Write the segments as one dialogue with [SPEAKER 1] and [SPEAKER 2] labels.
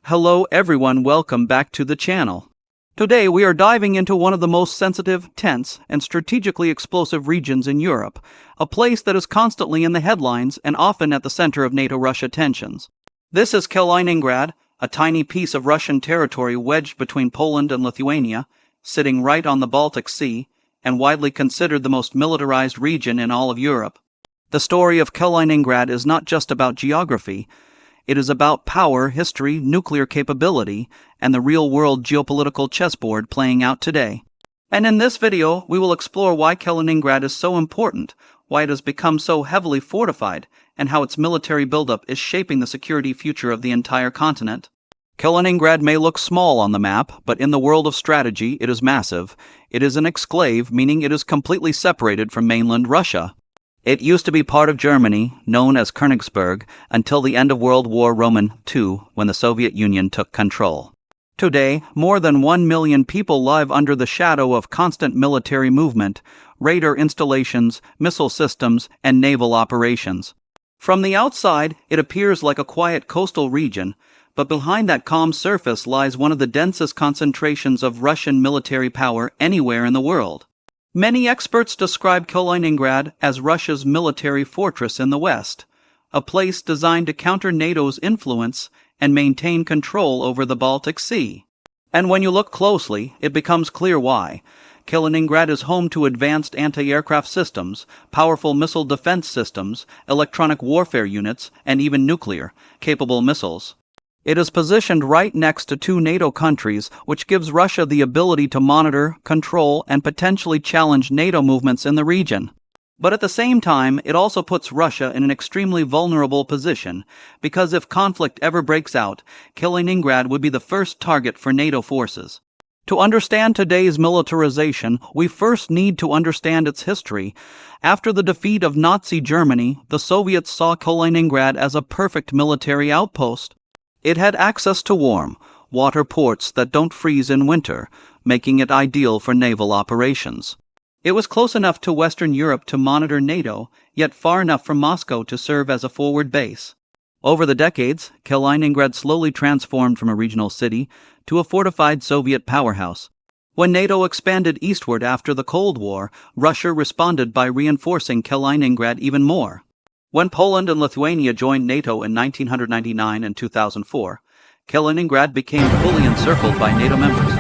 [SPEAKER 1] Hello everyone, welcome back to the channel. Today we are diving into one of the most sensitive, tense, and strategically explosive regions in Europe, a place that is constantly in the headlines and often at the center of NATO-Russia tensions. This is Kaliningrad, a tiny piece of Russian territory wedged between Poland and Lithuania, sitting right on the Baltic Sea, and widely considered the most militarized region in all of Europe. The story of Kaliningrad is not just about geography. It is about power, history, nuclear capability, and the real-world geopolitical chessboard playing out today. And in this video, we will explore why Kaliningrad is so important, why it has become so heavily fortified, and how its military buildup is shaping the security future of the entire continent. Kaliningrad may look small on the map, but in the world of strategy, it is massive. It is an exclave, meaning it is completely separated from mainland Russia. It used to be part of Germany, known as Königsberg, until the end of World War II, when the Soviet Union took control. Today, more than 1 million people live under the shadow of constant military movement, radar installations, missile systems, and naval operations. From the outside, it appears like a quiet coastal region, but behind that calm surface lies one of the densest concentrations of Russian military power anywhere in the world. Many experts describe Kaliningrad as Russia's military fortress in the West, a place designed to counter NATO's influence and maintain control over the Baltic Sea. And when you look closely, it becomes clear why. Kaliningrad is home to advanced anti-aircraft systems, powerful missile defense systems, electronic warfare units, and even nuclear-capable missiles. It is positioned right next to two NATO countries, which gives Russia the ability to monitor, control, and potentially challenge NATO movements in the region. But at the same time, it also puts Russia in an extremely vulnerable position, because if conflict ever breaks out, Kaliningrad would be the first target for NATO forces. To understand today's militarization, we first need to understand its history. After the defeat of Nazi Germany, the Soviets saw Kaliningrad as a perfect military outpost. It had access to warm, water ports that don't freeze in winter, making it ideal for naval operations. It was close enough to Western Europe to monitor NATO, yet far enough from Moscow to serve as a forward base. Over the decades, Kaliningrad slowly transformed from a regional city to a fortified Soviet powerhouse. When NATO expanded eastward after the Cold War, Russia responded by reinforcing Kaliningrad even more. When Poland and Lithuania joined NATO in 1999 and 2004, Kaliningrad became fully encircled by NATO members.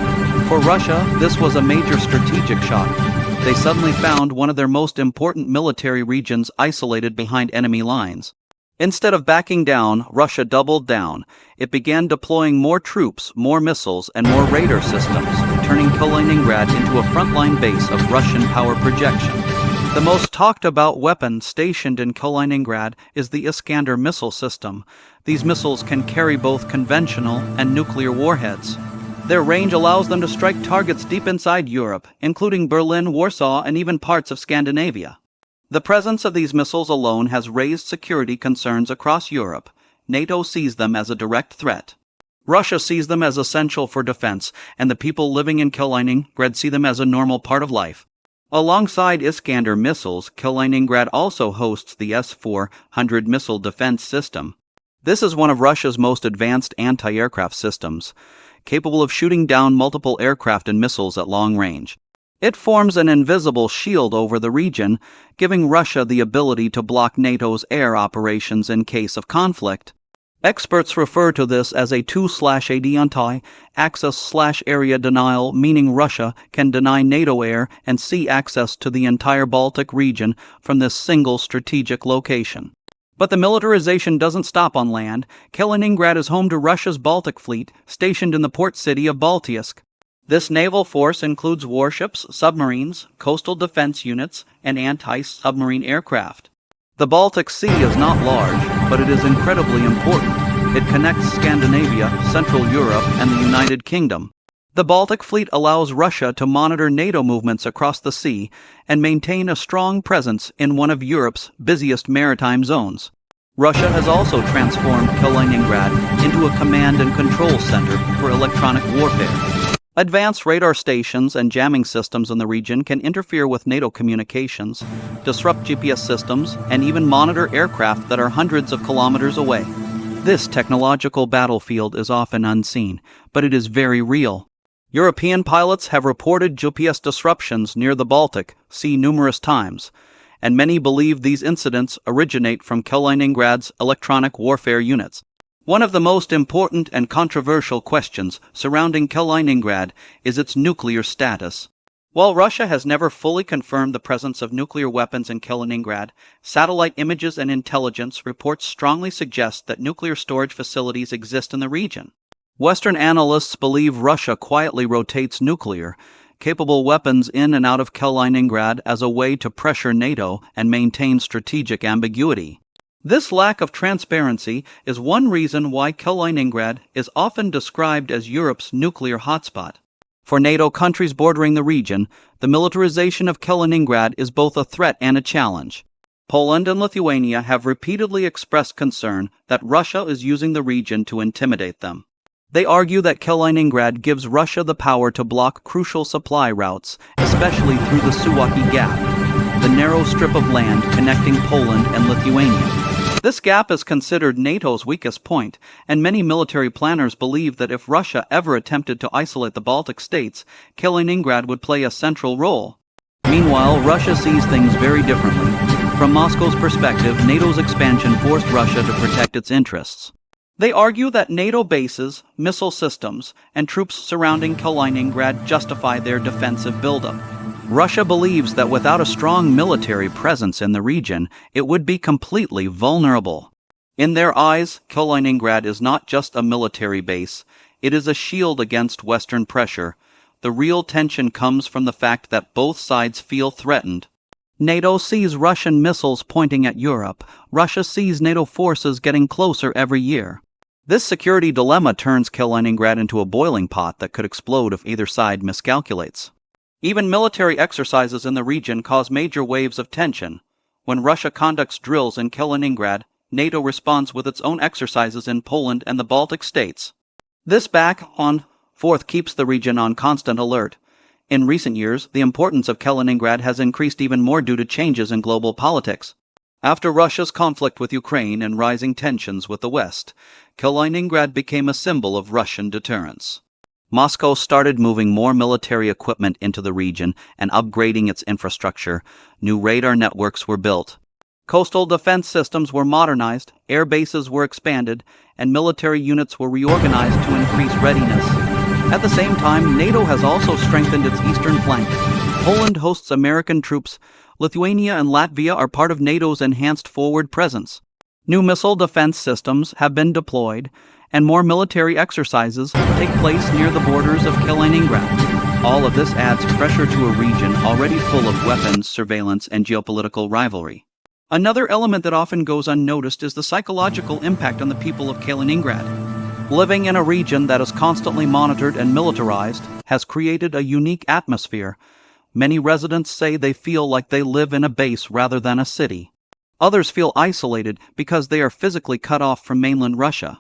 [SPEAKER 1] For Russia, this was a major strategic shock. They suddenly found one of their most important military regions isolated behind enemy lines. Instead of backing down, Russia doubled down. It began deploying more troops, more missiles, and more radar systems, turning Kaliningrad into a frontline base of Russian power projection. The most talked-about weapon stationed in Kaliningrad is the Iskander missile system. These missiles can carry both conventional and nuclear warheads. Their range allows them to strike targets deep inside Europe, including Berlin, Warsaw, and even parts of Scandinavia. The presence of these missiles alone has raised security concerns across Europe. NATO sees them as a direct threat. Russia sees them as essential for defense, and the people living in Kaliningrad see them as a normal part of life. Alongside Iskander missiles, Kaliningrad also hosts the S-400 missile defense system. This is one of Russia's most advanced anti-aircraft systems, capable of shooting down multiple aircraft and missiles at long range. It forms an invisible shield over the region, giving Russia the ability to block NATO's air operations in case of conflict. Experts refer to this as a 2/AD anti-access/area denial, meaning Russia can deny NATO air and sea access to the entire Baltic region from this single strategic location. But the militarization doesn't stop on land. Kaliningrad is home to Russia's Baltic Fleet, stationed in the port city of Baltiisk. This naval force includes warships, submarines, coastal defense units, and anti-submarine aircraft. The Baltic Sea is not large, but it is incredibly important. It connects Scandinavia, Central Europe, and the United Kingdom. The Baltic Fleet allows Russia to monitor NATO movements across the sea and maintain a strong presence in one of Europe's busiest maritime zones. Russia has also transformed Kaliningrad into a command and control center for electronic warfare. Advanced radar stations and jamming systems in the region can interfere with NATO communications, disrupt GPS systems, and even monitor aircraft that are hundreds of kilometers away. This technological battlefield is often unseen, but it is very real. European pilots have reported GPS disruptions near the Baltic Sea numerous times, and many believe these incidents originate from Kaliningrad's electronic warfare units. One of the most important and controversial questions surrounding Kaliningrad is its nuclear status. While Russia has never fully confirmed the presence of nuclear weapons in Kaliningrad, satellite images and intelligence reports strongly suggest that nuclear storage facilities exist in the region. Western analysts believe Russia quietly rotates nuclear-capable weapons in and out of Kaliningrad as a way to pressure NATO and maintain strategic ambiguity. This lack of transparency is one reason why Kaliningrad is often described as Europe's nuclear hotspot. For NATO countries bordering the region, the militarization of Kaliningrad is both a threat and a challenge. Poland and Lithuania have repeatedly expressed concern that Russia is using the region to intimidate them. They argue that Kaliningrad gives Russia the power to block crucial supply routes, especially through the Suwalki Gap, the narrow strip of land connecting Poland and Lithuania. This gap is considered NATO's weakest point, and many military planners believe that if Russia ever attempted to isolate the Baltic States, Kaliningrad would play a central role. Meanwhile, Russia sees things very differently. From Moscow's perspective, NATO's expansion forced Russia to protect its interests. They argue that NATO bases, missile systems, and troops surrounding Kaliningrad justify their defensive buildup. Russia believes that without a strong military presence in the region, it would be completely vulnerable. In their eyes, Kaliningrad is not just a military base, it is a shield against Western pressure. The real tension comes from the fact that both sides feel threatened. NATO sees Russian missiles pointing at Europe. Russia sees NATO forces getting closer every year. This security dilemma turns Kaliningrad into a boiling pot that could explode if either side miscalculates. Even military exercises in the region cause major waves of tension. When Russia conducts drills in Kaliningrad, NATO responds with its own exercises in Poland and the Baltic States. This back and forth keeps the region on constant alert. In recent years, the importance of Kaliningrad has increased even more due to changes in global politics. After Russia's conflict with Ukraine and rising tensions with the West, Kaliningrad became a symbol of Russian deterrence. Moscow started moving more military equipment into the region and upgrading its infrastructure. New radar networks were built. Coastal defense systems were modernized, air bases were expanded, and military units were reorganized to increase readiness. At the same time, NATO has also strengthened its eastern flank. Poland hosts American troops. Lithuania and Latvia are part of NATO's enhanced forward presence. New missile defense systems have been deployed, and more military exercises take place near the borders of Kaliningrad. All of this adds pressure to a region already full of weapons, surveillance, and geopolitical rivalry. Another element that often goes unnoticed is the psychological impact on the people of Kaliningrad. Living in a region that is constantly monitored and militarized has created a unique atmosphere. Many residents say they feel like they live in a base rather than a city. Others feel isolated because they are physically cut off from mainland Russia.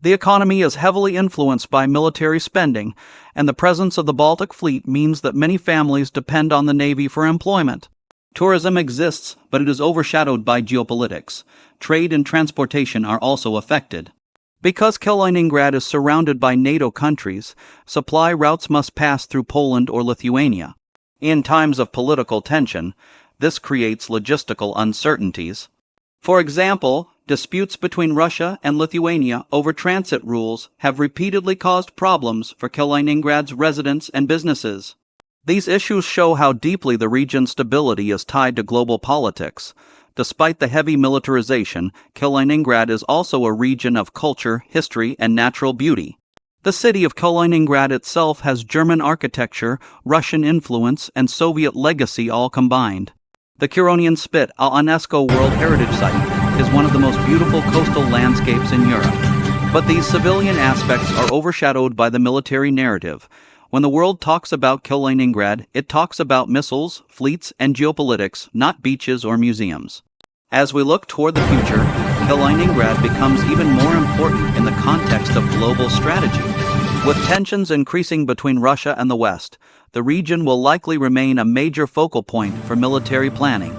[SPEAKER 1] The economy is heavily influenced by military spending, and the presence of the Baltic Fleet means that many families depend on the Navy for employment. Tourism exists, but it is overshadowed by geopolitics. Trade and transportation are also affected. Because Kaliningrad is surrounded by NATO countries, supply routes must pass through Poland or Lithuania. In times of political tension, this creates logistical uncertainties. For example, disputes between Russia and Lithuania over transit rules have repeatedly caused problems for Kaliningrad's residents and businesses. These issues show how deeply the region's stability is tied to global politics. Despite the heavy militarization, Kaliningrad is also a region of culture, history, and natural beauty. The city of Kaliningrad itself has German architecture, Russian influence, and Soviet legacy all combined. The Curonian Spit, a UNESCO World Heritage Site, is one of the most beautiful coastal landscapes in Europe. But these civilian aspects are overshadowed by the military narrative. When the world talks about Kaliningrad, it talks about missiles, fleets, and geopolitics, not beaches or museums. As we look toward the future, Kaliningrad becomes even more important in the context of global strategy. With tensions increasing between Russia and the West, the region will likely remain a major focal point for military planning.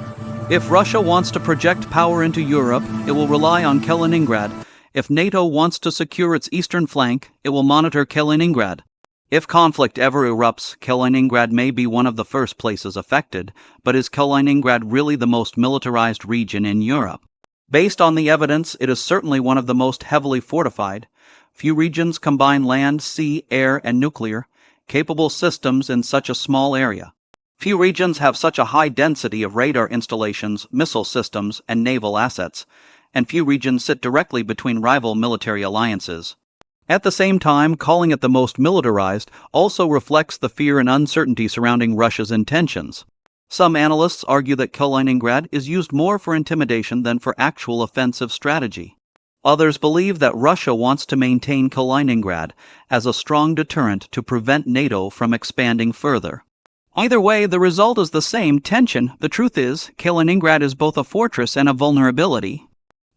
[SPEAKER 1] If Russia wants to project power into Europe, it will rely on Kaliningrad, If NATO wants to secure its eastern flank, it will monitor Kaliningrad. If conflict ever erupts, Kaliningrad may be one of the first places affected, but is Kaliningrad really the most militarized region in Europe? Based on the evidence, it is certainly one of the most heavily fortified. Few regions combine land, sea, air, and nuclear capable systems in such a small area. Few regions have such a high density of radar installations, missile systems, and naval assets, and few regions sit directly between rival military alliances. At the same time, calling it the most militarized also reflects the fear and uncertainty surrounding Russia's intentions. Some analysts argue that Kaliningrad is used more for intimidation than for actual offensive strategy. Others believe that Russia wants to maintain Kaliningrad as a strong deterrent to prevent NATO from expanding further. Either way, the result is the same tension. The truth is, Kaliningrad is both a fortress and a vulnerability.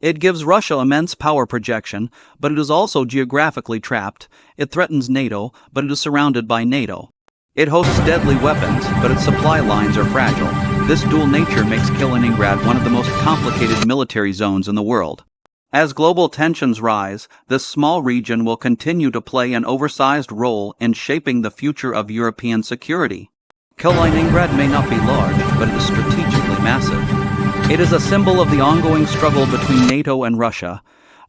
[SPEAKER 1] It gives Russia immense power projection, but it is also geographically trapped. It threatens NATO, but it is surrounded by NATO. It hosts deadly weapons, but its supply lines are fragile. This dual nature makes Kaliningrad one of the most complicated military zones in the world. As global tensions rise, this small region will continue to play an oversized role in shaping the future of European security. Kaliningrad may not be large, but it is strategically massive. It is a symbol of the ongoing struggle between NATO and Russia,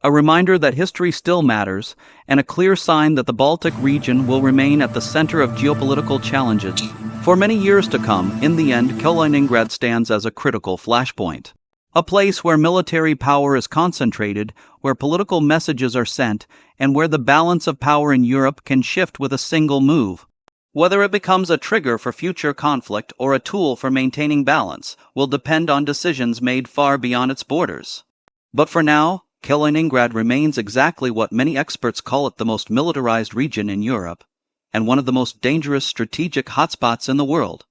[SPEAKER 1] a reminder that history still matters, and a clear sign that the Baltic region will remain at the center of geopolitical challenges. For many years to come, in the end, Kaliningrad stands as a critical flashpoint. A place where military power is concentrated, where political messages are sent, and where the balance of power in Europe can shift with a single move. Whether it becomes a trigger for future conflict or a tool for maintaining balance will depend on decisions made far beyond its borders. But for now, Kaliningrad remains exactly what many experts call it: the most militarized region in Europe, and one of the most dangerous strategic hotspots in the world.